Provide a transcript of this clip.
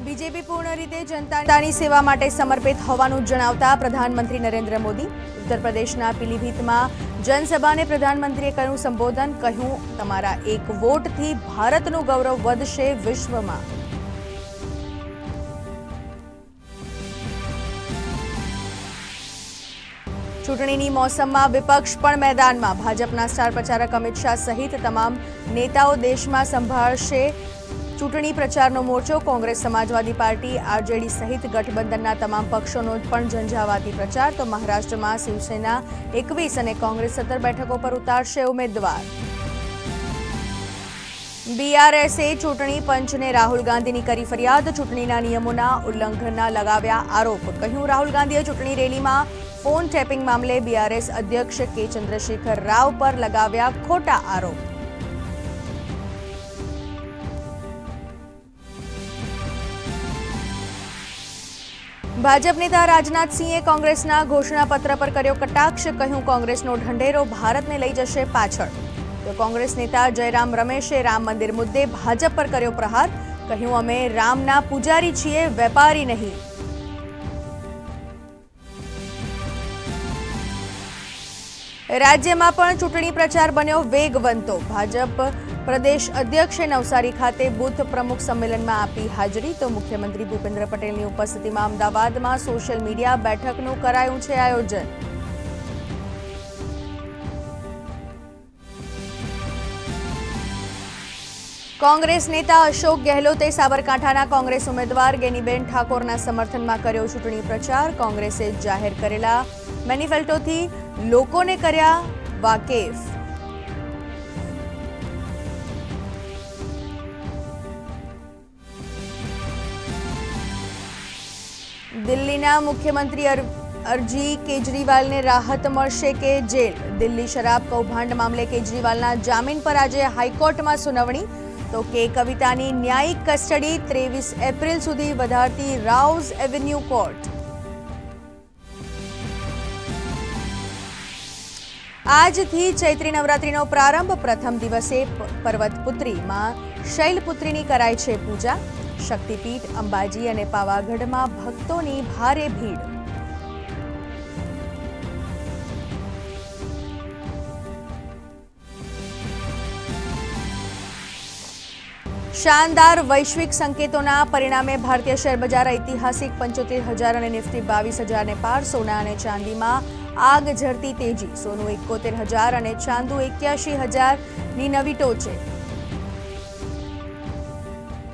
BJP પૂર્ણ રીતે જનતાની સેવા માટે સમર્પિત હોવાનું જણાવતા પ્રધાનમંત્રી નરેન્દ્ર મોદી ઉત્તર પ્રદેશના પીલીભીતમાં જનસભાને પ્રધાનમંત્રીએ કર્યું સંબોધન, કહ્યું તમારા એક વોટથી ભારતનું ગૌરવ વધશે વિશ્વમાં। ચૂંટણીની મોસમમાં વિપક્ષ પણ મેદાનમાં, ભાજપના સ્ટાર પ્રચારક અમિત શાહ સહિત તમામ નેતાઓ દેશમાં સંભાળશે ચૂંટણી પ્રચારનો મોરચો। કોંગ્રેસ, સમાજવાદી પાર્ટી, આરજેડી સહિત ગઠબંધનના તમામ પક્ષોનો પણ ઝંઝાવાતી પ્રચાર। તો મહારાષ્ટ્રમાં શિવસેના 21 અને કોંગ્રેસ 17 બેઠકો પર ઉતારશે ઉમેદવાર। બીઆરએસે ચૂંટણી પંચને રાહુલ ગાંધીની કરી ફરિયાદ, ચૂંટણીના નિયમોના ઉલ્લંઘનના લગાવ્યા આરોપ, કહ્યું રાહુલ ગાંધીએ ચૂંટણી રેલીમાં ફોન ટેપિંગ મામલે બીઆરએસ અધ્યક્ષ કે ચંદ્રશેખર રાવ પર લગાવ્યા ખોટા આરોપ। ભાજપ નેતા રાજનાથસિંહે કોંગ્રેસના ઘોષણાપત્ર પર કર્યો કટાક્ષ, કહ્યું કોંગ્રેસનો ઢંઢેરો ભારતને લઈ જશે પાછળ। તો કોંગ્રેસ નેતા જયરામ રમેશે રામ મંદિર મુદ્દે ભાજપ પર કર્યો પ્રહાર, કહ્યું અમે રામના પૂજારી છીએ, વેપારી નહીં। રાજ્યમાં પણ ચૂંટણી પ્રચાર બન્યો વેગવંતો, ભાજપ પ્રદેશ અધ્યક્ષે નવસારી ખાતે બૂથ પ્રમુખ સંમેલનમાં આપી હાજરી। તો મુખ્યમંત્રી ભૂપેન્દ્ર પટેલની ઉપસ્થિતિમાં અમદાવાદમાં સોશિયલ મીડિયા બેઠકનું કરાયું છે આયોજન। કોંગ્રેસ નેતા અશોક ગેહલોતે સાબરકાંઠાના કોંગ્રેસ ઉમેદવાર ગેનીબેન ઠાકોરના સમર્થનમાં કર્યો ચૂંટણી પ્રચાર। કોંગ્રેસે જાહેર કરેલા મેનિફેસ્ટોથી લોકોને કર્યા વાકેફ। દિલ્હીના મુખ્યમંત્રી અરજી, કેજરીવાલને રાહત મળશે કે જેલ? દિલ્હી શરાબ કૌભાંડ મામલે કેજરીવાલના જામીન પર આજે હાઈકોર્ટમાં સુનાવણી। તો કે કવિતાની ન્યાયિક કસ્ટડી 23 એપ્રિલ સુધી વધારતી રાઉઝ એવન્યુ કોર્ટ। આજથી ચૈત્રી નવરાત્રીનો પ્રારંભ, પ્રથમ દિવસે પર્વતપુત્રીમાં શૈલપુત્રીની કરાય છે પૂજા। શક્તિપીઠ અંબાજી અને પાવાગઢમાં ભક્તોની ભારે ભીડ। શાનદાર વૈશ્વિક સંકેતોના પરિણામે ભારતીય શેરબજાર ઐતિહાસિક 75,000 અને નિફ્ટી 22,000ને પાર। સોના અને ચાંદીમાં આગ ઝરતી તેજી, સોનું 71,000 અને ચાંદી 81,000ની નવી ટોચે।